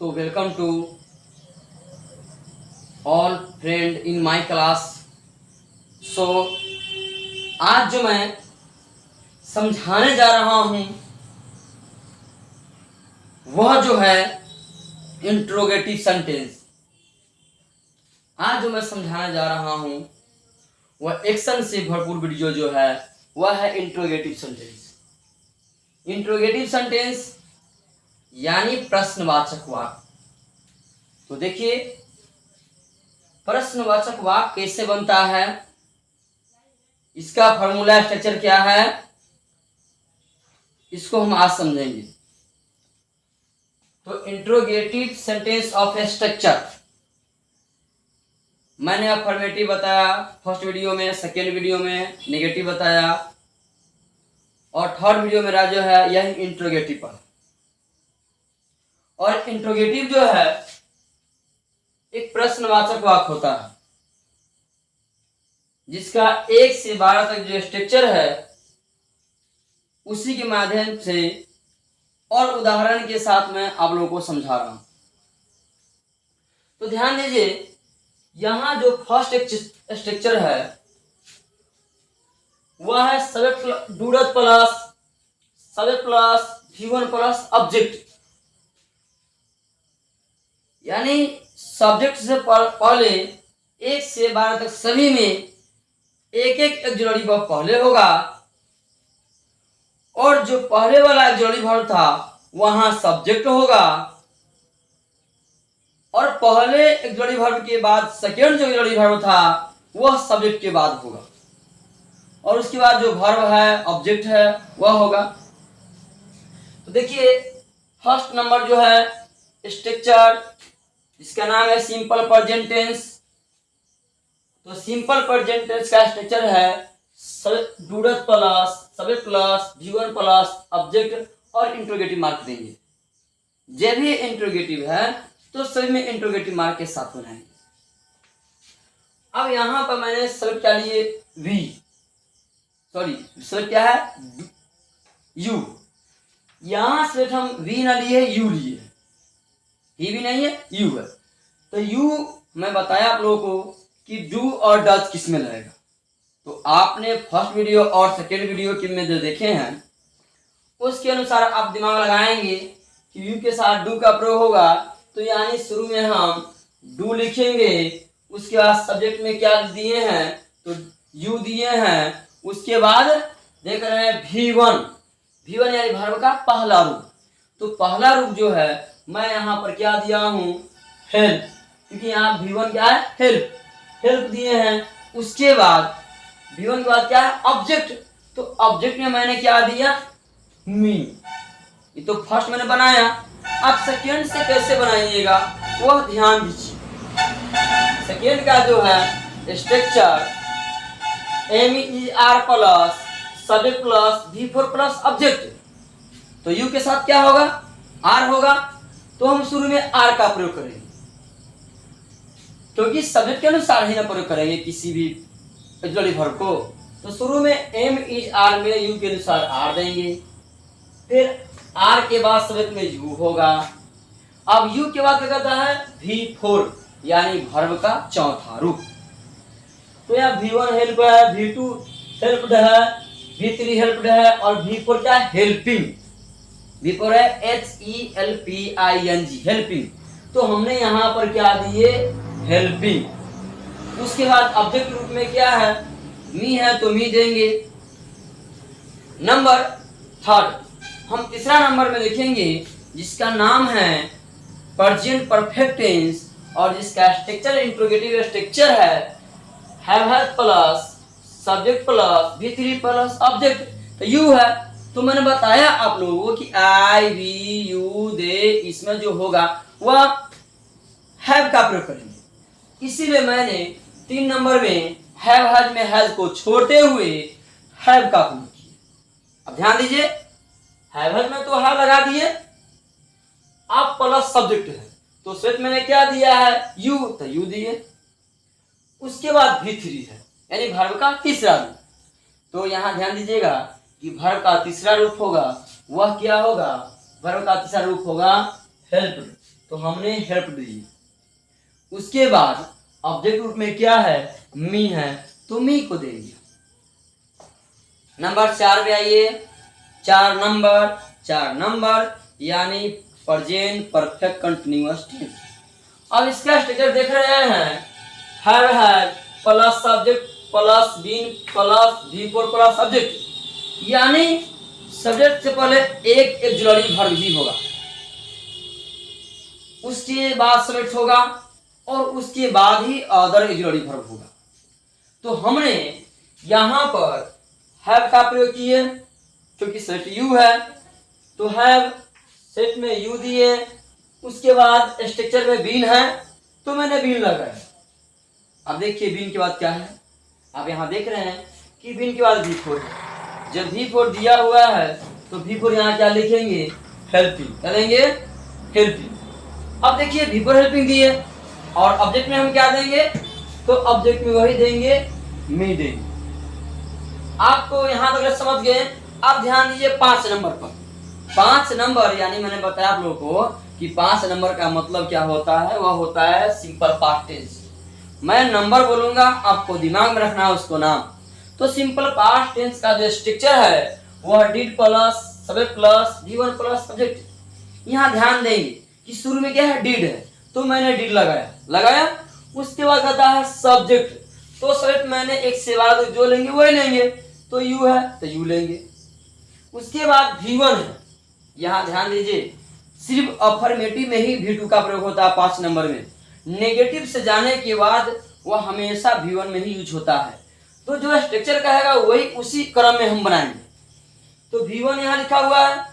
तो welcome to all friend in my class. So आज जो मैं समझाने जा रहा हूँ वह जो है इंट्रोगेटिव सेंटेंस। आज जो मैं समझाने जा रहा हूँ वह एक्शन से भरपूर वीडियो जो है वह है इंट्रोगेटिव सेंटेंस। इंट्रोगेटिव सेंटेंस यानी प्रश्नवाचक वाक्य। तो देखिए प्रश्नवाचक वाक्य कैसे बनता है, इसका फॉर्मूला स्ट्रक्चर क्या है, इसको हम आज समझेंगे। तो इंट्रोगेटिव सेंटेंस ऑफ स्ट्रक्चर मैंने अफर्मेटिव बताया फर्स्ट वीडियो में, सेकेंड वीडियो में नेगेटिव बताया और थर्ड वीडियो मेरा जो है यह इंट्रोगेटिव पर। और इंट्रोगेटिव जो है एक प्रश्नवाचक वाक्य होता है जिसका 1 से 12 तक जो स्ट्रक्चर है उसी के माध्यम से और उदाहरण के साथ मैं आप लोगों को समझा रहा हूं। तो ध्यान दीजिए, यहां जो फर्स्ट स्ट्रक्चर है वह है subject do does plus V1 plus object. यानी सब्जेक्ट से पहले 1 से 12 तक सभी में एक ऑक्सिलरी वर्ब पहले होगा और जो पहले वाला ऑक्सिलरी वर्ब था वहां सब्जेक्ट होगा और पहले ऑक्सिलरी वर्ब के बाद सेकेंड जो ऑक्सिलरी वर्ब था वह सब्जेक्ट के बाद होगा और उसके बाद जो वर्ब है ऑब्जेक्ट है वह होगा। तो देखिए फर्स्ट नंबर जो है स्ट्रक्चर जिसका नाम है सिंपल प्रेजेंट टेंस। तो सिंपल प्रेजेंट टेंस का स्ट्रक्चर है do does plus subject plus V1 plus object और इंट्रोगेटिव मार्क देंगे। जब भी इंट्रोगेटिव है तो सभी में इंट्रोगेटिव मार्क के साथ बनाएंगे। अब यहां पर मैंने सब्जेक्ट क्या लिए सब्जेक्ट क्या है U। यहां से हम V ना लिए U लिए, ही भी नहीं है U है। तो U मैं बताया आप लोगों को कि डू और डज किस में लगेगा। तो आपने फर्स्ट वीडियो और सेकेंड वीडियो के में जो देखे हैं उसके अनुसार आप दिमाग लगाएंगे कि U के साथ डू का प्रयोग होगा। तो यानी शुरू में हम डू लिखेंगे, उसके बाद सब्जेक्ट में क्या दिए हैं तो U दिए हैं, उसके बाद देख रहे हैं V1 यानी वर्ब का पहला रूप। तो पहला रूप जो है मैं यहाँ पर क्या दिया हूँ हेल्प, क्योंकि यहाँ V1 क्या है हेल्प दिए हैं। उसके बाद V1 के बाद क्या है ऑब्जेक्ट। तो ऑब्जेक्ट में मैंने क्या दिया मी। ये तो फर्स्ट मैंने बनाया, अब सेकेंड से कैसे बनाइएगा वह ध्यान दीजिए। सेकेंड का जो है structure MER plus subject plus V4 plus object. तो U के साथ क्या होगा R होगा। तो हम शुरू में R का प्रयोग करेंगे क्योंकि सब्जेक्ट के अनुसार ही ना प्रयोग करेंगे किसी भी ऑक्सिलरी वर्ब को। तो शुरू में MER में U के अनुसार R देंगे, फिर R के बाद सब्जेक्ट में U होगा। अब U के बाद क्या कहता है V4 यानी वर्ब का चौथा रूप। तो यहाँ V1 हेल्प है, V2 हेल्प्ड है, V3 हेल्प्ड है और V4 क्या है हेल्पिंग। V4 है HELPING हेल्पिंग। तो हमने यहाँ पर क्या दिए हेल्पिंग। उसके बाद ऑब्जेक्ट रूप में क्या है मी है तो मी देंगे। नंबर थर्ड हम तीसरा नंबर में देखेंगे जिसका नाम है प्रेजेंट परफेक्ट टेंस और जिसका स्ट्रक्चर इंट्रोगेटिव स्ट्रक्चर है have plus subject plus V3 plus object. तो U है तो मैंने बताया आप लोगों को कि I V U दे इसमें जो होगा वह हैव का प्रयोग करेंगे। इसीलिए मैंने 3 नंबर में हैव में हैज को छोड़ते हुए हैव का प्रयोग किया। अब ध्यान दीजिए हैव में तो हैव लगा दिए, अब प्लस सब्जेक्ट है तो स्वेट मैंने क्या दिया है U, तो U दिए। उसके बाद V3 है यानी वर्ब का तीसरा रूप। तो यहां ध्यान दीजिएगा कि वर्ब का तीसरा रूप होगा वह क्या होगा, वर्ब का तीसरा रूप होगा हेल्प। तो हमने हेल्प दी। उसके बाद ऑब्जेक्ट रूप में क्या है, मी है, तो मी को देंगे। नंबर 4 पे आइए। 4 नंबर यानी प्रेजेंट परफेक्ट कंटिन्यूअस टेंस। अब इसका स्ट्रक्चर देख रहे हैं, have plus subject plus been plus V4 plus subject, यानी सब्जेक्ट से पहले एक ऑक्सिलरी वर्ब ही होगा, उसके बाद सब्जेक्ट होगा और उसके बाद ही अदर ऑक्सिलरी वर्ब होगा। तो हमने यहां पर हैव का प्रयोग किए, क्योंकि सेट यू है तो हैव सेट में यू दिए। उसके बाद स्ट्रक्चर में बीन है तो मैंने बीन लगाया। अब देखिए बीन के बाद क्या है, आप यहां देख रहे हैं कि बीन के बाद V4 है। जब V4 दिया हुआ है तो V4 यहां क्या लिखेंगे, हेल्पिंग, क्या देंगे, हेल्पिंग। अब देखिए V4 हेल्पिंग दिए और ऑब्जेक्ट में हम क्या देंगे, तो ऑब्जेक्ट में वही देंगे, मी देंगे। आपको यहां तक समझ गए। अब ध्यान दीजिए 5 नंबर पर। 5 नंबर यानी मैंने बताया आप लोगों को कि 5 नंबर का मतलब क्या होता है, वह होता है सिंपल पास्ट टेंस। मैं नंबर बोलूंगा, आपको दिमाग में रखना है उसको नाम। तो सिंपल पास्ट टेंस का जो स्ट्रक्चर है वह did plus subject plus V1 plus subject. यहाँ ध्यान देंगे कि शुरू में क्या है, डिड है, तो मैंने डिड लगाया। उसके बाद आता है सब्जेक्ट, तो सब्जेक्ट मैंने एक से बाद जो लेंगे वही लेंगे, तो यू है तो यू लेंगे। उसके बाद V1 है, यहाँ ध्यान दीजिए सिर्फ अफर्मेटिव में ही V2 का प्रयोग होता है 5 नंबर में। नेगेटिव से जाने के बाद वह हमेशा V1 में ही यूज होता है। तो जो स्ट्रक्चर कहेगा वही उसी क्रम में हम बनाएंगे। तो V1 यहाँ लिखा हुआ है,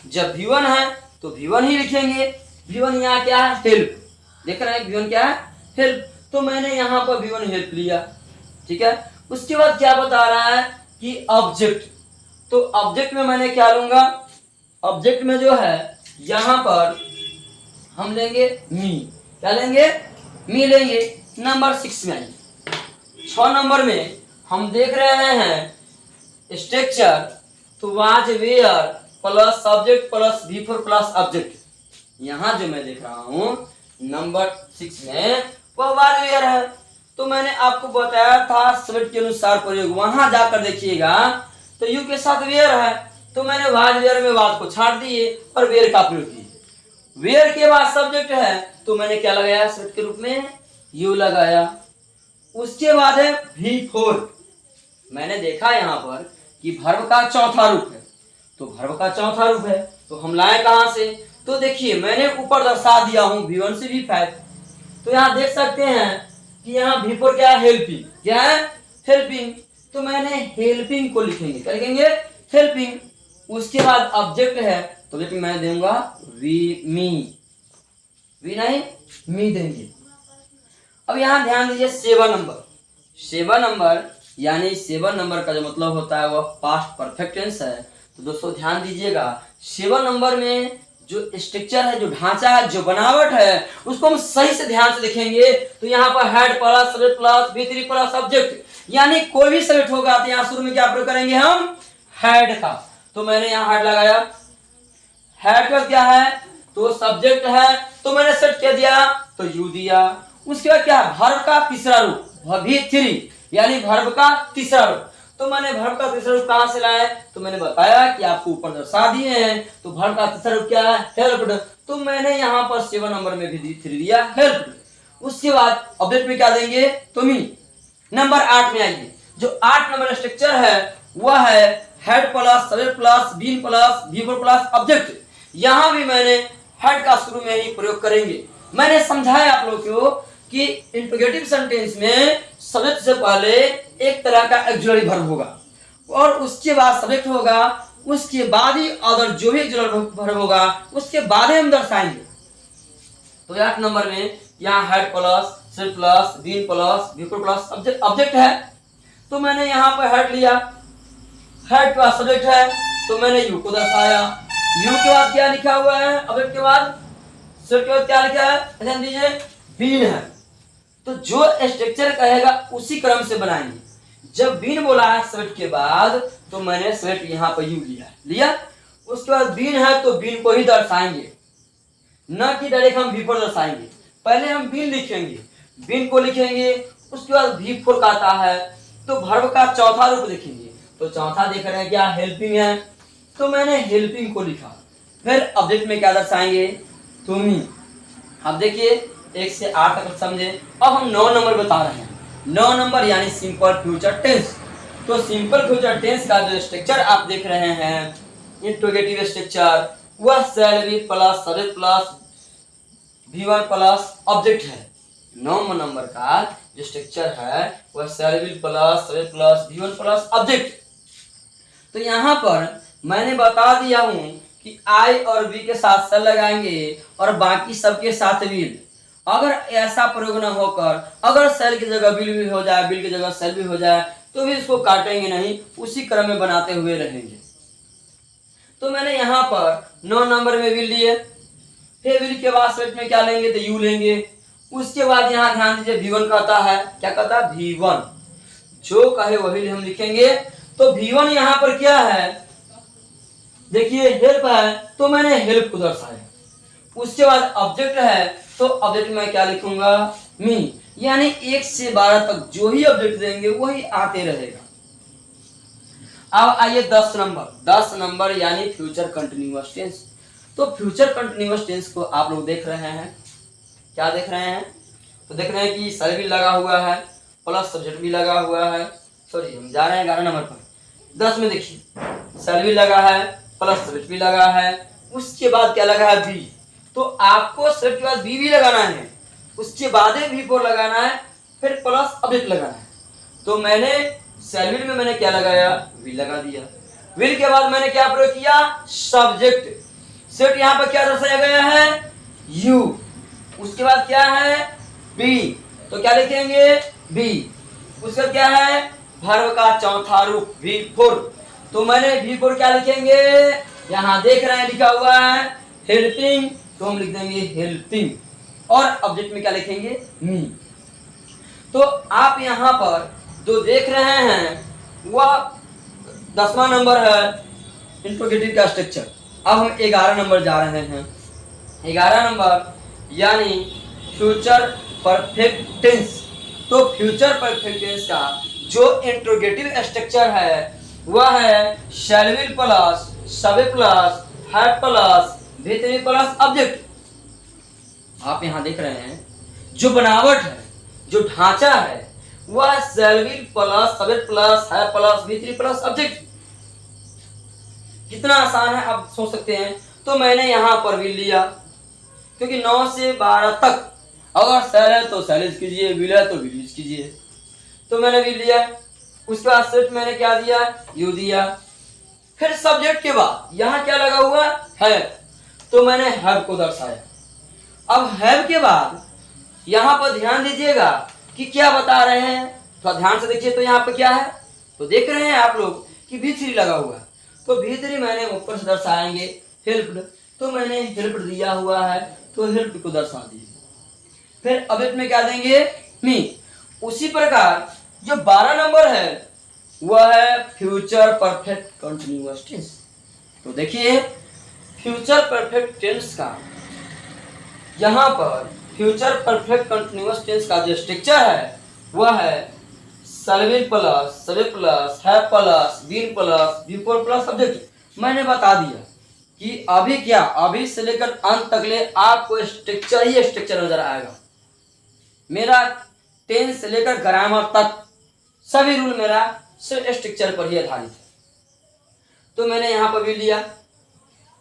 जब V1 है तो V1 ही लिखेंगे। V1 यहाँ क्या है, हेल्प, देख रहे हैं V1 क्या है, हेल्प, तो मैंने यहाँ पर V1 हेल्प लिया, ठीक है। उसके बाद क्या बता रहा है कि ऑब्जेक्ट, तो ऑब्जेक्ट में मैंने क्या लूंगा, ऑब्जेक्ट में जो है यहां पर हम लेंगे मी, क्या लेंगे, मी लेंगे। नंबर 6 में आइए। 6 नंबर में हम देख रहे हैं स्ट्रक्चर, तो was were plus subject plus V4 plus object. यहां जो मैं देख रहा हूं नंबर 6 में वह वाज वेयर है, तो मैंने आपको बताया था सब्जेक्ट के अनुसार प्रयोग, वहां जाकर देखिएगा तो यू के साथ वेयर है, तो मैंने वाज वेयर में वाज को छाड़ दिए और वेयर का प्रयोग किया। वेयर के बाद सब्जेक्ट है तो मैंने क्या लगाया, सब्जेक्ट के रूप में यू लगाया। उसके बाद है V4। मैंने देखा यहाँ पर कि वर्ब का चौथा रूप है, तो वर्ब का चौथा रूप है तो हम लाए कहां से, तो देखिए मैंने ऊपर दर्शा दिया हूं V1 से V5। तो यहाँ देख सकते हैं कि यहाँ V4 क्या है, हेल्पिंग, क्या है, हेल्पिंग, तो मैंने हेल्पिंग को लिखेंगे, क्या लिखेंगे, हेल्पिंग। उसके बाद ऑब्जेक्ट है तो लेकिन मैं दूंगा मी नहीं, मी देंगे। अब यहाँ ध्यान दीजिए 7 नंबर यानी 7 नंबर का जो मतलब होता है वह पास्ट परफेक्ट टेंस है। तो दोस्तों ध्यान दीजिएगा 7 नंबर में जो स्ट्रक्चर है, जो ढांचा है, जो बनावट है, उसको हम सही से ध्यान से देखेंगे। तो यहाँ पर head plus subject plus V3 plus subject, यानी कोई भी सब्जेक्ट होगा तो यहाँ शुरू में क्या प्रयोग करेंगे हम, हेड का। तो मैंने यहाँ हेड लगाया, हेड का क्या है, तो सब्जेक्ट है तो मैंने सेट क्या दिया, तो यू दिया। उसके बाद क्या है, वर्ब का तीसरा रूप V3 यानी वर्ब का तीसरा रूप, तो मैंने वर्ब का तीसरा रूप कहां से लाया, तो मैंने बताया कि आपको ऊपर दर्शा दिए हैं। तो वर्ब का तीसरा रूप क्या है, हेल्प्ड, तो मैंने यहाँ पर 7 नंबर में भी 3 दिया, हेल्प्ड। उसके बाद ऑब्जेक्ट में क्या देंगे, तो मी। नंबर 8 में आइए। जो 8 नंबर स्ट्रक्चर है वह है had plus subject plus been plus V4 plus object. यहां भी मैंने हेड का शुरू में ही प्रयोग करेंगे। मैंने समझाया आप लोगों को कि इंट्रोगेटिव सेंटेंस में सब्जेक्ट से पहले एक तरह का ऑक्सिलरी वर्ब होगा और उसके बाद सब्जेक्ट होगा, उसके बाद ही अदर जो भी ऑक्सिलरी वर्ब होगा उसके बाद ही हम दर्शाएंगे। तो 8 नंबर में यहाँ had plus subject plus been plus V4 plus object है, तो मैंने यहाँ पर हेड लिया, हेड का सब्जेक्ट है तो मैंने यू को दर्शाया। यू के बाद क्या लिखा हुआ है, ऑब्जेक्ट के बाद सब्जेक्ट के बाद क्या लिखा है, ध्यान दीजिए बीन है। तो जो स्ट्रक्चर कहेगा उसी क्रम से बनाएंगे। जब बीन बोला है सब्जेक्ट के बाद तो मैंने सब्जेक्ट यहाँ पर यू लिया। उसके बाद बीन है तो बीन को ही दर्शाएंगे। न कि डायरेक्ट हम V4 दर्शाएंगे। पहले हम बीन लिखेंगे, बीन को लिखेंगे, उसके बाद V4 का आता है तो वर्ब का चौथा रूप लिखेंगे। तो चौथा देख रहे हैं क्या, हेल्पिंग है, तो मैंने हेल्पिंग को लिखा। फिर ऑब्जेक्ट में क्या दर्शाएंगे, तुमी। अब देखिए 1 से 8 तक समझे। अब हम 9 नंबर बता रहे हैं। 9 नंबर यानी सिंपल फ्यूचर टेंस। तो सिंपल फ्यूचर टेंस का जो स्ट्रक्चर आप देख रहे हैं, इंट्रोगेटिव स्ट्रक्चर, वह shall be plus subject plus V1 plus object है। 9 नंबर का जो स्ट्रक्चर है वह shall be plus subject plus V1 plus object. तो यहाँ पर मैंने बता दिया हूं कि आई और वी के साथ सेल लगाएंगे और बाकी सबके साथ विल। अगर ऐसा प्रयोग न होकर अगर सेल की जगह विल भी हो जाए, विल की जगह सेल भी हो जाए, तो भी इसको काटेंगे नहीं, उसी क्रम में बनाते हुए रहेंगे। तो मैंने यहाँ पर 9 नंबर में विल लिए, फिर विल के बाद सेट में क्या लेंगे, तो यू लेंगे। उसके बाद यहाँ ध्यान दीजिए V1 कहता है, क्या कहता है, V1 जो कहे वही हम लिखेंगे। तो V1 यहाँ पर क्या है, देखिए हेल्प है, तो मैंने हेल्प को दर्शाया। उसके बाद ऑब्जेक्ट है, तो ऑब्जेक्ट में क्या लिखूंगा, मी। यानी 1 से 12 तक जो ही ऑब्जेक्ट देंगे वही आते रहेगा। अब आइए 10 नंबर। 10 नंबर यानी फ्यूचर कंटिन्यूअस टेंस। तो फ्यूचर कंटिन्यूअस टेंस को आप लोग देख रहे हैं, क्या देख रहे हैं, तो देख रहे हैं कि सेल भी लगा हुआ है प्लस सब्जेक्ट भी लगा हुआ है। सॉरी, हम जा रहे हैं 11 नंबर पर। 10 में देखिए सेल भी लगा है प्लस सब्जेक्ट भी लगा है, उसके बाद क्या लगा है, बी। तो आपको सब्जेक्ट के बाद बी भी लगाना है, उसके बाद V4 लगाना है, फिर प्लस ऑब्जेक्ट लगाना है। तो मैंने सेल में मैंने क्या लगाया, वी लगा दिया। विल के बाद मैंने क्या प्रयोग किया, सब्जेक्ट। सब्जेक्ट यहाँ पर क्या दर्शाया गया है, यू। उसके बाद क्या है, बी। तो क्या लिखेंगे, बी। उसका क्या है, वर्ब का चौथा रूप V4। तो मैंने V4 क्या लिखेंगे, यहाँ देख रहे हैं लिखा हुआ है हेल्पिंग, तो हम लिख देंगे हेल्पिंग। और ऑब्जेक्ट में क्या लिखेंगे, मी। तो आप यहाँ पर जो देख रहे हैं वह 10वां नंबर है इंट्रोगेटिव का स्ट्रक्चर। अब हम 11 नंबर जा रहे हैं। 11 नंबर यानी फ्यूचर परफेक्ट टेंस। तो फ्यूचर परफेक्ट टेंस का जो इंट्रोगेटिव स्ट्रक्चर है वह है शैल विल प्लस शबे प्लस हैव प्लस भी3 प्लस ऑब्जेक्ट। आप यहां देख रहे हैं जो बनावट है, जो ढांचा है, वह शैल विल प्लस शबे प्लस हैव प्लस भी3 प्लस ऑब्जेक्ट। कितना आसान है आप सोच सकते हैं। तो मैंने यहां पर भी लिया, क्योंकि 9 से 12 तक अगर सेल है तो सेल यूज कीजिए, विल है तो विल यूज कीजिए। तो मैंने भी लिया। उसके बाद सेट मैंने क्या दिया, यू दिया। फिर सब्जेक्ट के बाद यहां क्या लगा हुआ है, तो मैंने हैव को दर्शाया। अब हैव के बाद यहां पर ध्यान दीजिएगा कि क्या बता रहे हैं, थोड़ा ध्यान से देखिए। तो यहाँ पे क्या है, तो देख रहे हैं आप लोग कि V3 लगा हुआ है। तो V3 मैंने ऊपर से दर्शाएंगे हेल्प्ड, तो मैंने हेल्प्ड दिया हुआ है, तो हेल्प्ड को दर्शा दिए। फिर ऑब्जेक्ट में क्या देंगे, मी। उसी प्रकार जो 12 नंबर है वह है फ्यूचर परफेक्ट कंटिन्यूअस टेंस। तो देखिए फ्यूचर परफेक्ट टेंस का यहां पर फ्यूचर परफेक्ट कंटिन्यूअस टेंस का जो स्ट्रक्चर है वह है शैल विल प्लस शबे plus have plus been plus V4 plus object. मैंने बता दिया कि अभी क्या, अभी से लेकर अंत तक ले आपको स्ट्रक्चर ही स्ट्रक्चर नजर आएगा। मेरा टेंस से लेकर ग्रामर तक सभी रूल मेरा सिर्फ स्ट्रक्चर पर ही आधारित है। तो मैंने यहाँ पर विल लिया।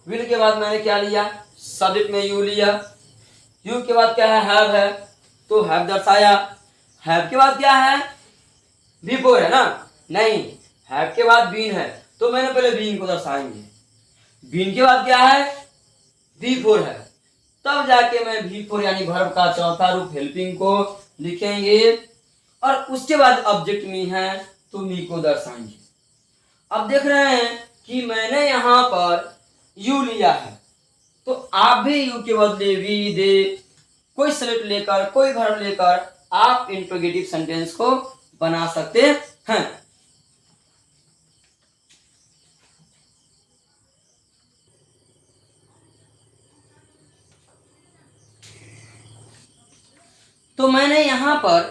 विल के बाद मैंने क्या लिया, सब्जेक्ट में यू लिया। यू के बाद क्या है, तो हैव दर्शाया। हैव के बाद क्या है, V4 है ना, नहीं, हैव के बाद बीन है, तो मैंने पहले बीन को दर्शाएंगे। बीन के बाद क्या है, V4 है, तब जाके मैं V4 यानी वर्ब का चौथा रूप हेल्पिंग को लिखेंगे। और उसके बाद ऑब्जेक्ट मी है तो मी को दर्शाएंगे। अब देख रहे हैं कि मैंने यहां पर यू लिया है, तो आप भी यू के बदले वी दे कोई सेलेक्ट लेकर कोई वर्ब लेकर आप इंट्रोगेटिव सेंटेंस को बना सकते हैं। तो मैंने यहाँ पर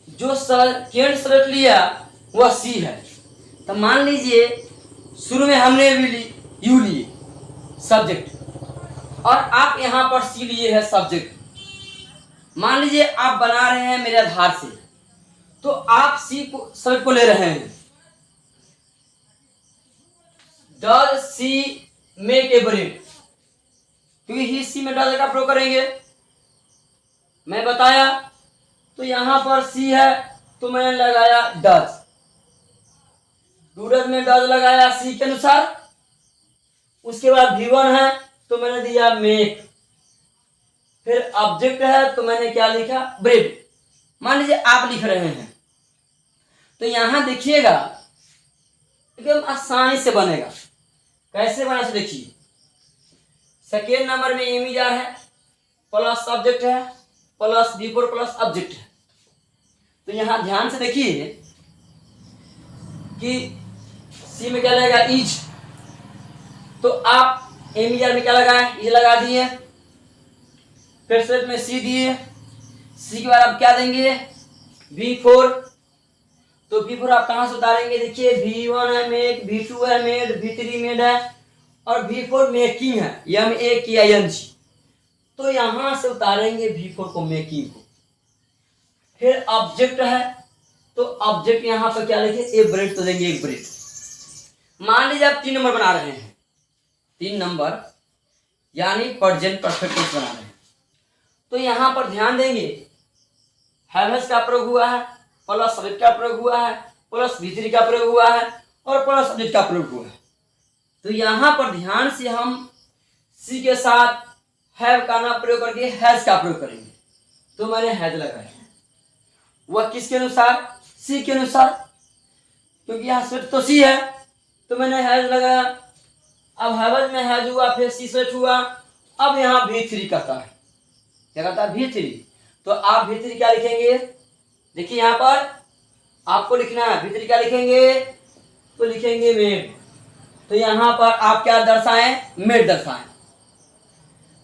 जो सेकंड सब्जेक्ट लिया वह सी है। तो मान लीजिए शुरू में हमने भी यू लिए सब्जेक्ट, और आप यहाँ पर सी लिए है सब्जेक्ट। मान लीजिए आप बना रहे हैं मेरे आधार से, तो आप सी को सब्जेक्ट को ले रहे हैं। Does she make a bread, क्योंकि ही सी में डज का प्रयोग करेंगे, मैं बताया। तो यहां पर सी है तो मैंने लगाया डज, डूडज में डज लगाया सी के अनुसार। उसके बाद V1 है तो मैंने दिया मेक, फिर ऑब्जेक्ट है तो मैंने क्या लिखा ब्रेड। मान लीजिए आप लिख रहे हैं तो यहां देखिएगा एकदम आसानी से बनेगा। कैसे बना से देखिए, सेकेंड नंबर में इमेजर है प्लस सब्जेक्ट है प्लस V4 प्लस ऑब्जेक्ट है। तो यहां ध्यान से देखिए कि सी में क्या लगेगा इज, तो आप इमेजर में क्या लगाए इज लगा दिए, फिर सेट में सी दिए, सी के बाद आप क्या देंगे V4। तो V4 आप कहां से उतारेंगे, देखिए V1 है मेक, V2 है मेड, V3 मेड है और V4 मेकिंग है MEKING। तो यहां से उतारेंगे V4 को मेकिंग को। फिर ऑब्जेक्ट है तो ऑब्जेक्ट यहां पर क्या लिखे ए ब्रेड, तो देंगे एक ब्रेड। मान लीजिए आप 3 नंबर बना रहे हैं, 3 नंबर यानी प्रेजेंट परफेक्ट टेंस बना रहे हैं, तो यहां पर ध्यान देंगे हैव का प्रयोग हुआ है प्लस सब्जेक्ट का प्रयोग हुआ है प्लस V3 का प्रयोग हुआ है और प्लस सब्जेक्ट का प्रयोग हुआ है। तो यहां पर ध्यान से हम सी के साथ हैव का ना प्रयोग करके हैज का प्रयोग करेंगे। तो मैंने हैज लगाया, वह किसके अनुसार सी के अनुसार, क्योंकि यहाँ स्वेट तो सी है तो मैंने हैज लगाया। अब हैवज में हैज हुआ फिर सी स्वेट हुआ। अब यहाँ V3 कहता है, क्या कहता है V3। तो आप V3 क्या लिखेंगे, देखिए यहाँ पर आपको लिखना है V3 क्या लिखेंगे, तो लिखेंगे मेड। तो यहाँ पर आप क्या दर्शाएं मेड दर्शाएं।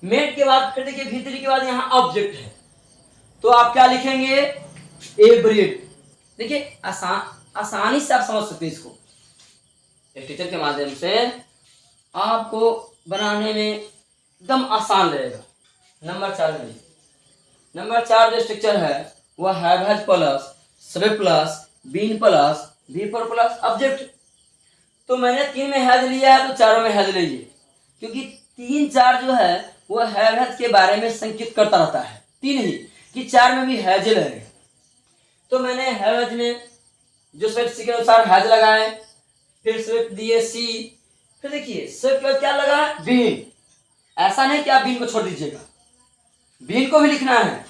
मेड के बाद फिर देखिए V3 के बाद यहाँ ऑब्जेक्ट है तो आप क्या लिखेंगे ए ब्रेड। देखिए आसानी से आप समझ सकते हैं इसको, एक टीचर के माध्यम से आपको बनाने में एकदम आसान रहेगा। नंबर 4 में, नंबर 4 जो स्ट्रक्चर है वह have plus subject plus been plus V4 plus object. तो मैंने 3 में हैज लिया है तो चारों में हैज लीजिए, क्योंकि 3 4 जो है वह हैव के बारे में संकेत करता रहता है, 3 ही कि 4 में भी हैज लगेगा। तो मैंने हैज में जो स्वेट सी के अनुसार हैज लगाए, फिर स्वेट दिए सी, फिर देखिए स्वेट पर क्या लगा बीन। ऐसा नहीं कि आप बीन को छोड़ दीजिएगा, बीन को भी लिखना है।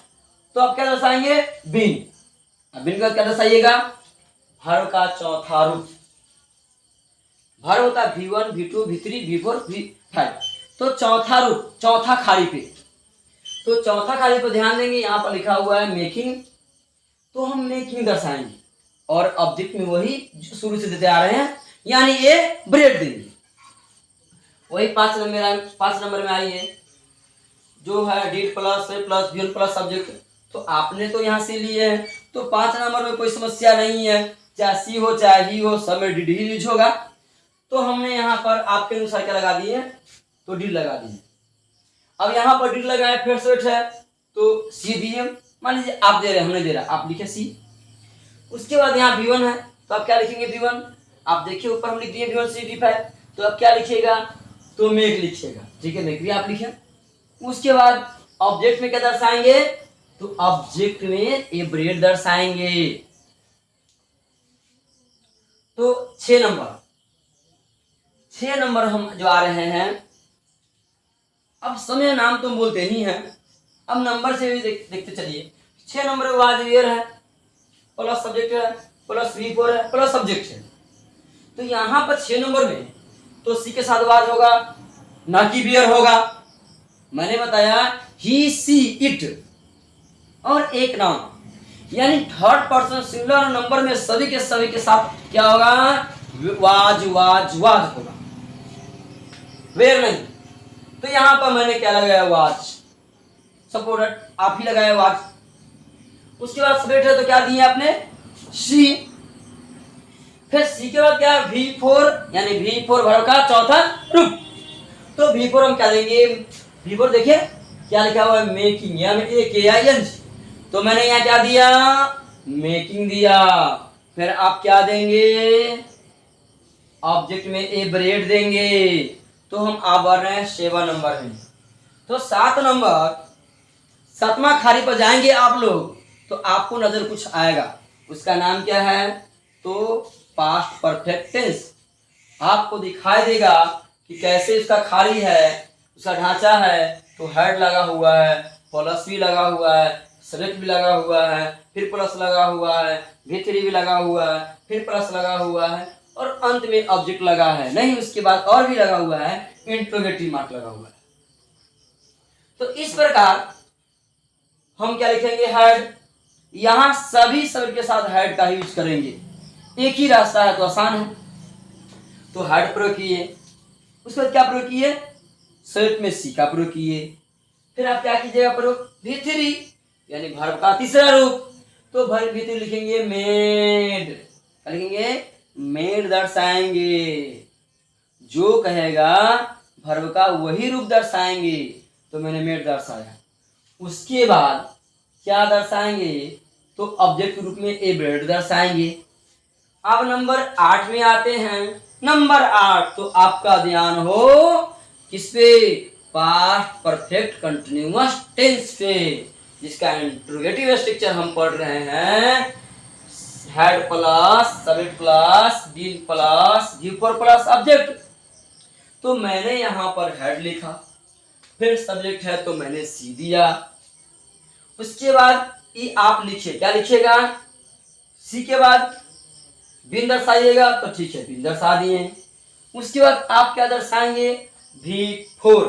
तो आप क्या दर्शाएंगे बीन। अब बीन का क्या दर्शाइएगा, भर का चौथा रूप। भर होता है V1 V2 V3 V4 V5, तो चौथा रूप चौथा खाली पे। तो चौथा खाली पे ध्यान देंगे, यहाँ पर लिखा हुआ है मेकिंग, तो हम मेकिंग दर्शाएंगे और ऑब्जेक्ट में वही जो शुरू से देते आ रहे हैं यानी ए ब्रेड देंगे। वही 5 नंबर में आइए जो है deed plus V1 plus subject. तो आपने तो यहाँ से लिए है तो 5 नंबर में कोई समस्या नहीं है, चाहे सी हो चाहे ही हो, सब में डीड ही यूज होगा। तो हमने यहाँ पर आपके अनुसार क्या लगा दिए, तो डीड लगा दिए। अब यहाँ पर डीड लगाए, फिर सेट है तो सी दिए। मान लीजिए आप दे रहे हैं, हमने दे रहा, आप लिखे सी। उसके बाद यहाँ V1 है तो आप क्या लिखेंगे V1। आप देखिए ऊपर हम लिख दिए V1 C D5, तो आप क्या लिखिएगा, तो मेक लिखिएगा, ठीक है, मेक भी आप लिखें। उसके बाद ऑब्जेक्ट में क्या दर्शाएंगे, तो ऑब्जेक्ट में ए ब्रेड दर्शाएंगे। तो 6 नंबर हम जो आ रहे हैं, अब समय नाम तो बोलते ही हैं, अब नंबर से भी देखते चलिए। 6 नंबर वाजियर है प्लस सब्जेक्ट है प्लस V4 है प्लस सब्जेक्ट है। तो यहाँ पर 6 नंबर में तो सी के साथ वाज होगा ना कि बियर होगा। मैंने बताया ही सी इट और एक नाउन यानी थर्ड पर्सन सिंगुलर नंबर में सभी के साथ क्या होगा, वाज होगा, वेयर नहीं। तो यहां पर मैंने क्या लगाया वाज। सपोर्टेड, आप ही लगाए आज। उसके बाद सब्जेक्ट है तो क्या दिए आपने, सी। फिर सी के बाद क्या, V4, यानी V4 वर्ब का चौथा रूप। तो V4 हम क्या देंगे, V4 देखिए क्या लिखा हुआ है, मेकिंग, MEKING। तो मैंने यहाँ क्या दिया, मेकिंग दिया। फिर आप क्या देंगे, ऑब्जेक्ट में ए ब्रेड देंगे। तो हम आप बढ़ रहे हैं 7 नंबर में। तो 7 नंबर, 7वां खाली पर जाएंगे आप लोग तो आपको नजर कुछ आएगा, उसका नाम क्या है, तो पास्ट परफेक्ट टेंस। आपको दिखाई देगा कि कैसे इसका खाली है, उसका ढांचा है। तो हेड लगा हुआ है, प्लस भी लगा हुआ है, सब्जेक्ट भी लगा हुआ है, फिर प्लस लगा हुआ है, V3 भी लगा हुआ है, फिर प्लस लगा हुआ है, और अंत में ऑब्जेक्ट लगा है। नहीं, उसके बाद और भी लगा हुआ है, इंट्रोगेटिव मार्क लगा हुआ है। तो इस प्रकार हम क्या लिखेंगे, हेड। यहां सभी शब्द के साथ हेड का यूज करेंगे, एक ही रास्ता है तो आसान है। तो हेड प्रयोग किए, उसके बाद क्या प्रयोग किए, शब्द में सी का प्रयोग किए। फिर आप क्या कीजिएगा प्रयोग, V3, यानी वर्ब का तीसरा रूप। तो वर्ब V3 लिखेंगे मेड, क्या लिखेंगे, मेड दर्शाएंगे। जो कहेगा वर्ब का वही रूप दर्शाएंगे। तो मैंने मेड दर्शाया। उसके बाद क्या दर्शाएंगे, तो ऑब्जेक्ट के रूप में ए ब्रेड दर्शाएंगे। अब नंबर 8 में आते हैं। नंबर 8, तो आपका ध्यान हो किस पे, पास्ट परफेक्ट कंटिन्यूअस टेंस पे, जिसका इंट्रोगेटिव स्ट्रक्चर हम पढ़ रहे हैं, head plus subject plus deal plus V4 plus object. तो मैंने यहां पर हेड लिखा, फिर सब्जेक्ट है तो मैंने सी दिया। उसके बाद ये आप लिखिए, क्या लिखिएगा, सी के बाद बिन दर्शाइएगा, तो ठीक है बिन दर्शा दिए। उसके बाद आप क्या दर्शाएंगे, V4,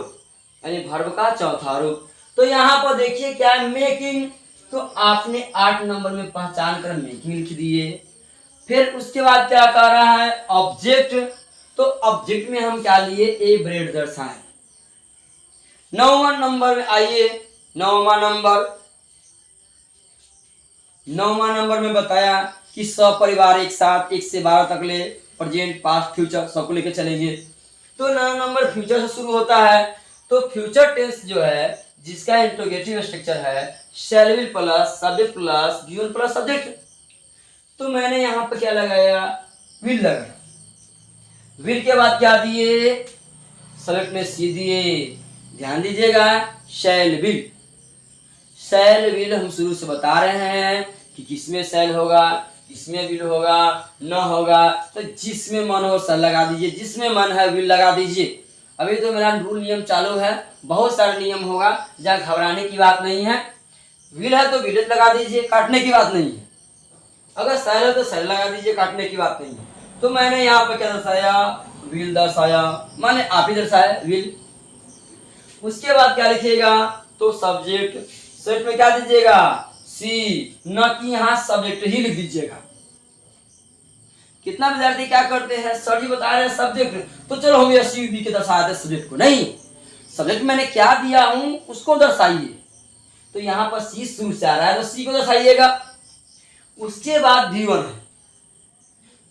यानी वर्ब का चौथा रूप। तो यहाँ पर देखिए क्या है, मेकिंग। तो आपने 8 नंबर में पहचान कर मेकिंग लिख दिए। फिर उसके बाद क्या कर रहा है, ऑब्जेक्ट। तो ऑब्जेक्ट में हम क्या लिए, ए ब्रेड दर्शाएं। 9वां नंबर में आइए। 9वां नंबर में बताया कि सपरिवार एक साथ 1 से 12 तक ले, प्रेजेंट पास्ट फ्यूचर सबको लेके चलेंगे। तो 9 नंबर फ्यूचर से शुरू होता है। तो फ्यूचर टेंस जो है, जिसका इंट्रोगेटिव स्ट्रक्चर है shall will plus subject plus given plus subject. तो मैंने यहाँ पर क्या लगाया, विल लगाया। विल के बाद क्या दिए, सब्जेक्ट में सी दिए। ध्यान दीजिएगा, शैल विल। शैल विल हम शुरू से बता रहे हैं कि किसमें शैल होगा, किसमें विल होगा, न होगा। तो जिसमें मन हो शैल लगा दीजिए, जिसमें मन है विल लगा दीजिए। अभी तो मेरा रूल नियम चालू है, बहुत सारे नियम होगा, जहाँ घबराने की बात नहीं है। विल है तो विल लगा दीजिए, काटने की बात नहीं है। अगर शैल है तो शैल लगा दीजिए, काटने की बात नहीं है। तो मैंने यहाँ पे क्या दर्शाया, विल दर्शाया, मैंने आप ही दर्शाया विल। उसके बाद क्या लिखिएगा, तो सब्जेक्ट। सेट में क्या दीजिएगा, सी, न कि यहाँ सब्जेक्ट ही लिख दीजिएगा। कितना विद्यार्थी क्या करते हैं, सर जी बता रहे हैं सब्जेक्ट, तो चलो हम SUV के दर्शा दें सब्जेक्ट को। नहीं, सब्जेक्ट मैंने क्या दिया हूं उसको दर्शाइए। तो यहाँ पर सी शुरू से आ रहा है तो सी को दर्शाइएगा। उसके बाद V1 है,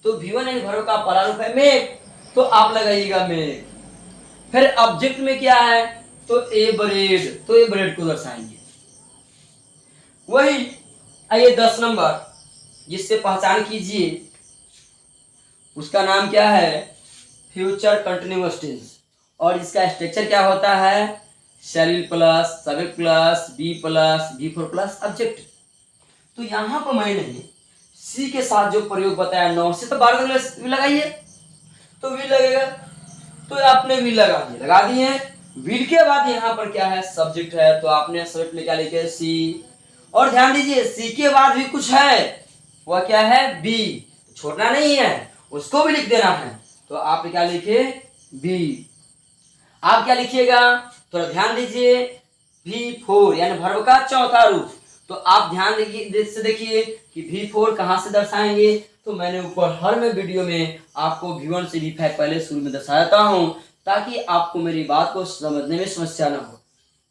तो V1 यानी वर्ब का पहला रूप है मेक, तो आप लगाइएगा मेक। फिर ऑब्जेक्ट में क्या है, तो ए ब्रेड, तो ए ब्रेड को दर्शाएंगे। वही आइए 10 नंबर, जिससे पहचान कीजिए, उसका नाम क्या है, फ्यूचर कंटिन्यूअस टेंस। और इसका स्ट्रक्चर क्या होता है, shall plus subject plus be plus V4 plus object. तो यहाँ पर मैंने सी के साथ जो प्रयोग बताया 9 से तो 12 तक लगाइए, तो विल लगेगा। तो आपने विल लगा दिए। विल के बाद यहाँ पर क्या है, सब्जेक्ट है, तो आपने सब्जेक्ट में क्या लिखे, सी। और ध्यान दीजिए सी के बाद भी कुछ है, वह क्या है, बी। छोड़ना नहीं है, उसको भी लिख देना है। तो आप क्या लिखे, बी। आप क्या लिखिएगा, तो ध्यान दीजिए, V4 यानी वर्ब का चौथा रूप। तो आप ध्यान देखिए कि V4 कहां से दर्शाएंगे। तो मैंने ऊपर हर में वीडियो में आपको V1 से V5 पहले शुरू में दर्शाता हूं, ताकि आपको मेरी बात को समझने में समस्या ना हो।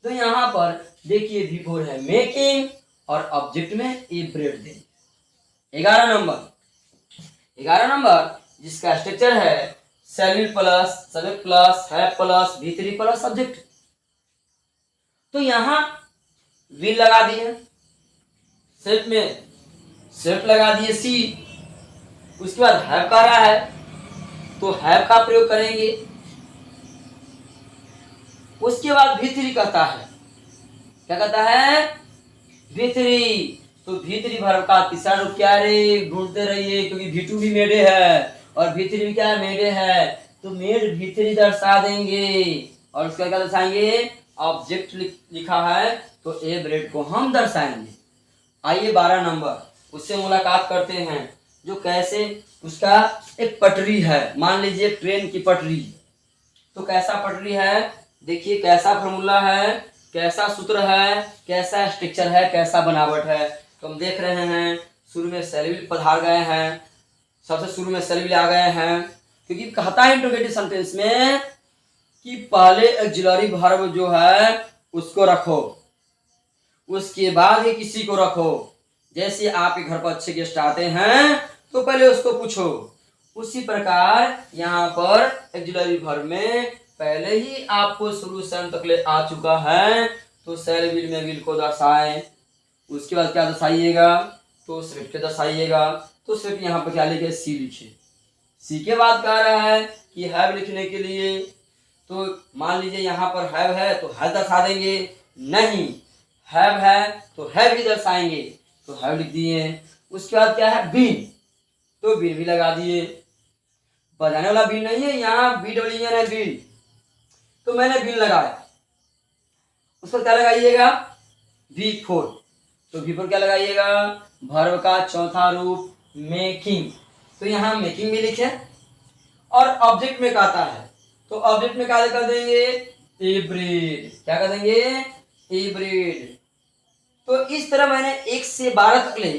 तो यहाँ पर देखिए V4 है मेकिंग और ऑब्जेक्ट में ए ब्रेड देंगे। 11 नंबर जिसका स्ट्रक्चर है shall plus subject plus have plus V3 plus subject. तो यहां विल लगा दिए, सेट में सेट लगा दिए सी, उसके बाद हैव कह रहा है तो हैव का प्रयोग करेंगे। उसके बाद V3 कहता है, क्या कहता है V3, तो V3 वर्ब का तीसरा रूप क्या रे, ढूंढते रहिए क्योंकि V2 भी मेडे है और V3 भी क्या मेडे है, तो मेड V3 दर्शा देंगे और उसका क्या दर्शाएंगे, ऑब्जेक्ट लिखा है तो ए ब्रेड को हम दर्शाएंगे। आइए 12 नंबर उससे मुलाकात करते हैं, जो कैसे उसका एक पटरी है, मान लीजिए ट्रेन की पटरी, तो कैसा पटरी है, देखिए कैसा फॉर्मूला है, कैसा सूत्र है, कैसा स्ट्रक्चर है, कैसा बनावट है। तो हम देख रहे हैं शुरू में सेल पधार गए हैं, सबसे शुरू में सेल आ गए हैं, क्योंकि कहता है इंट्रोगेटिव सेंटेंस में कि पहले ऑक्सिलरी वर्ब जो है उसको रखो, उसके बाद ही किसी को रखो। जैसे आपके घर पर अच्छे गेस्ट आते हैं तो पहले उसको पूछो, उसी प्रकार यहाँ पर ऑक्सिलरी वर्ब में पहले ही आपको शुरू से अंत तक ले आ चुका है, तो सेल विल में विल को दर्शाएं। उसके बाद क्या दर्शाइएगा, तो स्विफ्ट दर्शाइएगा। तो स्विफ्ट यहाँ पर क्या लिखे, सी लिखे। सी के बाद कह रहा है कि हैव लिखने के लिए, तो मान लीजिए यहाँ पर हैव है तो हैव दर्शा देंगे, नहीं हैव है तो हैव भी दर्शाएंगे, तो हैव लिख दिए। उसके बाद क्या है बीन, तो बीन भी लगा दिए। बजाने वाला बीन नहीं है, यहाँ BWN है बीन, तो मैंने बीन लगाया। उस पर क्या लगाइएगा, V4, तो V4 क्या लगाइएगा, वर्ब का चौथा रूप मेकिंग, तो यहाँ मेकिंग भी लिखे। और ऑब्जेक्ट में कहता है तो ऑब्जेक्ट में क्या कर देंगे, ए ब्रेड, क्या कर देंगे, ए ब्रेड। तो इस तरह मैंने 1 से 12 तक ले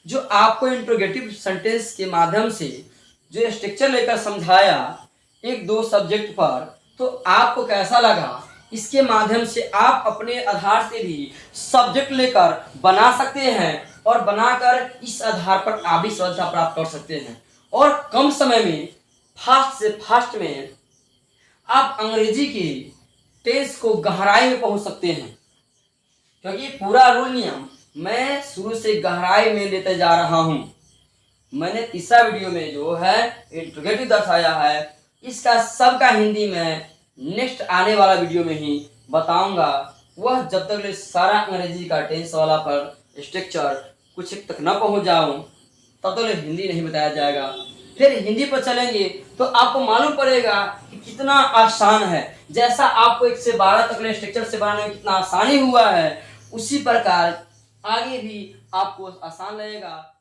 जो आपको इंट्रोगेटिव सेंटेंस के माध्यम से जो स्ट्रक्चर लेकर समझाया 1-2 सब्जेक्ट पर, तो आपको कैसा लगा, इसके माध्यम से आप अपने आधार से भी सब्जेक्ट लेकर बना सकते हैं और बनाकर इस आधार पर आप भी सफलता प्राप्त कर सकते हैं और कम समय में फास्ट से फास्ट में आप अंग्रेजी की टेंस को गहराई में पहुंच सकते हैं। क्योंकि पूरा रूल नियम मैं शुरू से गहराई में लेते जा रहा हूं। मैंने तीसरा वीडियो में जो है इंट्रोगेटिव दर्शाया है, इसका सबका हिंदी में नेक्स्ट आने वाला वीडियो में ही बताऊंगा। वह जब तक सारा अंग्रेजी का टेंस वाला पर स्ट्रक्चर कुछ तक न पहुंच जाऊं तब तक हिंदी नहीं बताया जाएगा। फिर हिंदी पर चलेंगे तो आपको मालूम पड़ेगा कि कितना आसान है। जैसा आपको 1 से 12 तक स्ट्रक्चर से बनाने में कितना आसानी हुआ है, उसी प्रकार आगे भी आपको आसान लगेगा।